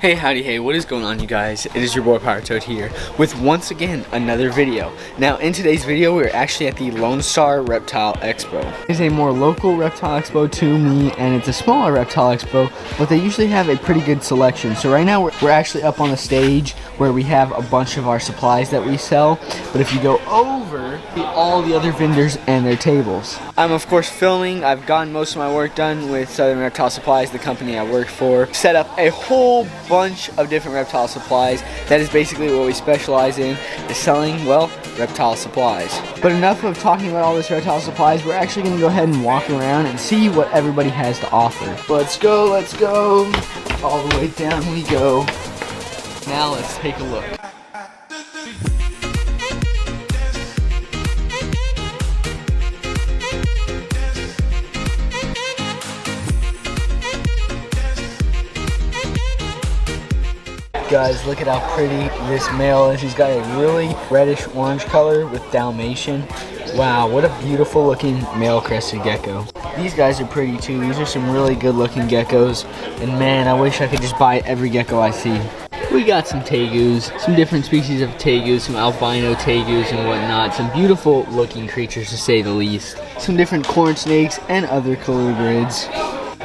Hey, howdy, hey, what is going on, you guys? It is your boy Pirate Toad here with once again another video. Now, in today's video, we're actually at the Lone Star Reptile Expo. It's a more local reptile expo to me, and it's a smaller reptile expo, but they usually have a pretty good selection. So right now, we're actually up on the stage where we have a bunch of our supplies that we sell. But if you go over, see all the other vendors and their tables. I'm of course filming. I've gotten most of my work done with Southern Reptile Supplies, the company I work for. Set up a whole bunch of different reptile supplies. That is basically what we specialize in, is selling, well, reptile supplies. But enough of talking about all this reptile supplies. We're actually going to go ahead and walk around and see what everybody has to offer. Let's go, let's go. All the way down we go. Now let's take a look. Guys, look at how pretty this male is. He's got a really reddish orange color with Dalmatian. Wow, what a beautiful looking male crested gecko. These guys are pretty too. These are some really good looking geckos. And man, I wish I could just buy every gecko I see. We got some tegus, some different species of tegus, some albino tegus and whatnot. Some beautiful looking creatures to say the least. Some different corn snakes and other colubrids.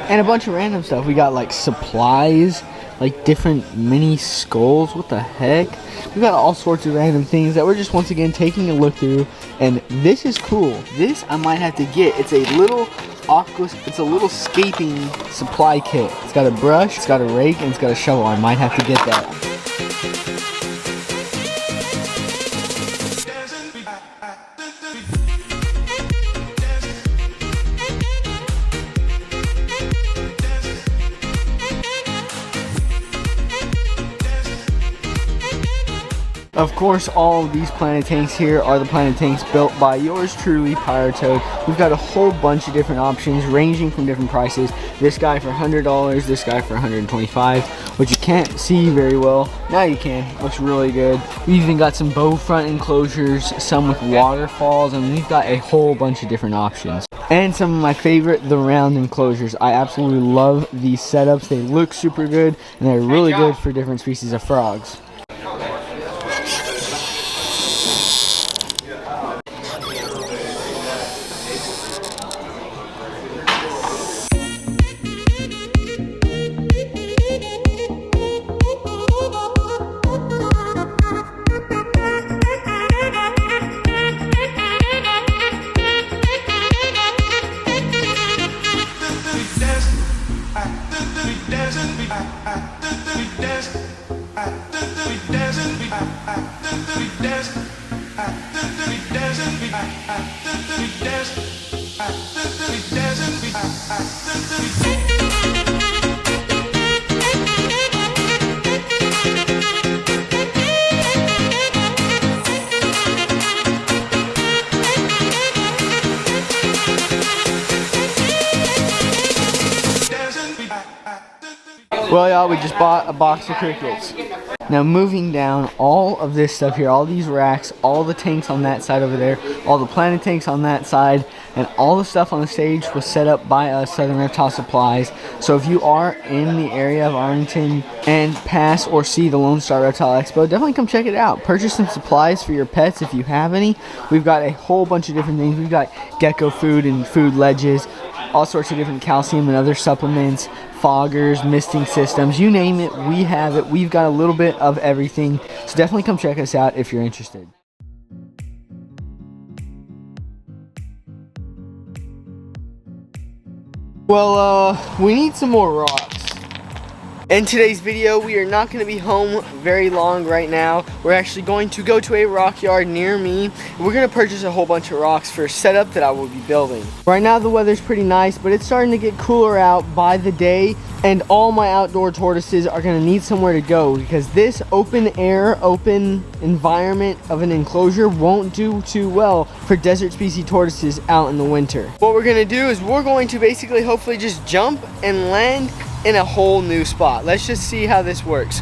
And a bunch of random stuff. We got like supplies, like different mini skulls. What the heck? We got all sorts of random things that we're just once again taking a look through, and this is cool. This I might have to get. It's a little scaping supply kit. It's got a brush, it's got a rake, and it's got a shovel. I might have to get that. Of course, all of these planet tanks here are the planet tanks built by yours truly, Pirate Toad. We've got a whole bunch of different options ranging from different prices. This guy for $100, this guy for $125, which you can't see very well. Now you can. Looks really good. We even got some bow front enclosures, some with waterfalls, and we've got a whole bunch of different options. And some of my favorite, the round enclosures. I absolutely love these setups. They look super good, and they're really good for different species of frogs. Well, y'all, we just bought a box of crickets. Now, moving down, all of this stuff here, all these racks, all the tanks on that side over there, all the planet tanks on that side, and all the stuff on the stage was set up by us, Southern Reptile Supplies. So if you are in the area of Arlington and pass or see the Lone Star Reptile Expo, definitely come check it out. Purchase some supplies for your pets if you have any. We've got a whole bunch of different things. We've got gecko food and food ledges, all sorts of different calcium and other supplements, foggers, misting systems, you name it, we have it. We've got a little bit of everything, so definitely come check us out if you're interested. Well, we need some more rocks. In today's video, we are not going to be home very long right now. We're actually going to go to a rock yard near me. We're going to purchase a whole bunch of rocks for a setup that I will be building. Right now the weather's pretty nice, but it's starting to get cooler out by the day, and all my outdoor tortoises are going to need somewhere to go because this open air, open environment of an enclosure won't do too well for desert species tortoises out in the winter. What we're going to do is we're going to basically hopefully just jump and land in a whole new spot. Let's just see how this works.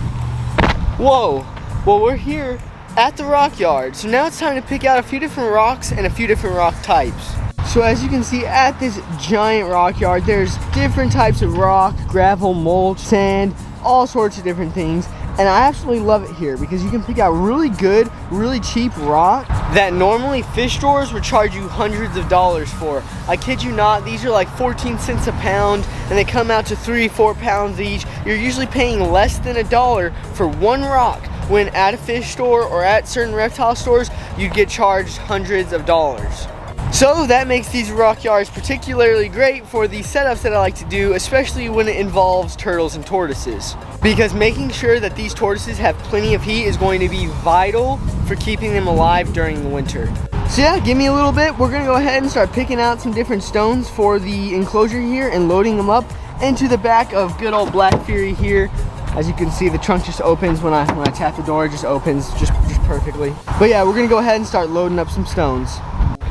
Whoa, well, we're here at the rock yard, so now it's time to pick out a few different rocks and a few different rock types. So as you can see at this giant rock yard, there's different types of rock, gravel, mulch, sand, all sorts of different things. And I absolutely love it here because you can pick out really good, really cheap rock that normally fish stores would charge you hundreds of dollars for. I kid you not, these are like 14 cents a pound and they come out to 3-4 pounds each. You're usually paying less than $1 for one rock, when at a fish store or at certain reptile stores, you'd get charged hundreds of dollars. So that makes these rock yards particularly great for the setups that I like to do, especially when it involves turtles and tortoises. Because making sure that these tortoises have plenty of heat is going to be vital for keeping them alive during the winter. So yeah, give me a little bit. We're gonna go ahead and start picking out some different stones for the enclosure here and loading them up into the back of good old Black Fury here. As you can see, the trunk just opens when I tap the door. It just opens just perfectly. But yeah, we're gonna go ahead and start loading up some stones.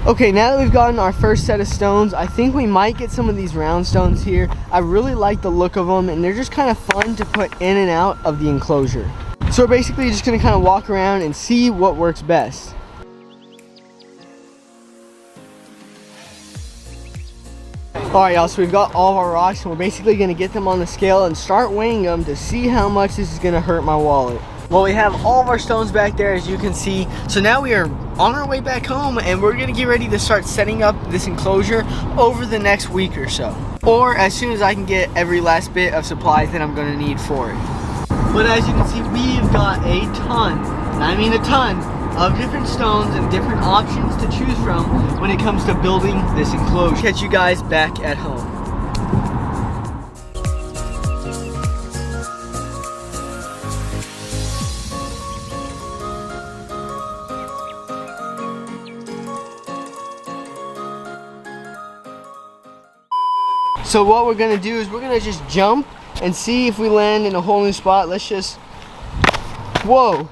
Okay, now that we've gotten our first set of stones, I think we might get some of these round stones here. I really like the look of them, and they're just kind of fun to put in and out of the enclosure. So we're basically just gonna kind of walk around and see what works best. Alright y'all, so we've got all of our rocks and we're basically going to get them on the scale and start weighing them to see how much this is going to hurt my wallet. Well, we have all of our stones back there, as you can see. So now we are on our way back home and we're going to get ready to start setting up this enclosure over the next week or so. Or as soon as I can get every last bit of supplies that I'm going to need for it. But as you can see, we've got a ton, and I mean a ton, of different stones and different options to choose from when it comes to building this enclosure. Catch you guys back at home. So what we're gonna do is we're gonna just jump and see if we land in a whole new spot. Let's just, whoa.